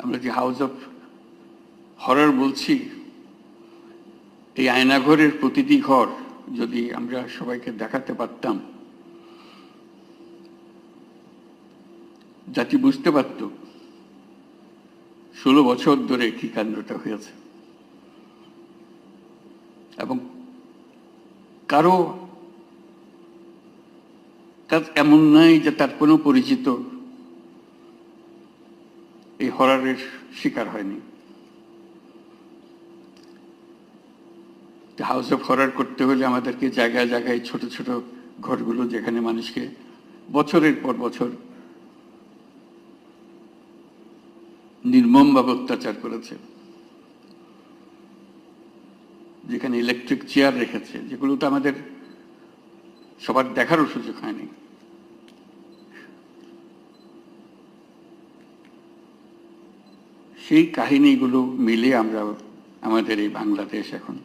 আমরা যে house of horror বলছি, এই আয়নাঘরের প্রতিটি ঘর যদি আমরা সবাইকে দেখাতে পারতাম, জাতি বুঝতে পারত 16 বছর ধরে কি কাণ্ডটা হয়েছে। এবং কারো কাজ এমন নাই যে তার কোনো পরিচিত এই হররের শিকার হয়নি। হাউস অফ হরর করতে হলে আমাদেরকে জায়গায় জায়গায় ছোট ছোট ঘরগুলো, যেখানে মানুষকে বছরের পর বছর নির্মমভাবে অত্যাচার করেছে, যেখানে ইলেকট্রিক চেয়ার রেখেছে, যেগুলো তো আমাদের সবার দেখারও সুযোগ হয়নি। সেই কাহিনীগুলো মিলে আমরা আমাদের এই বাংলাদেশ এখন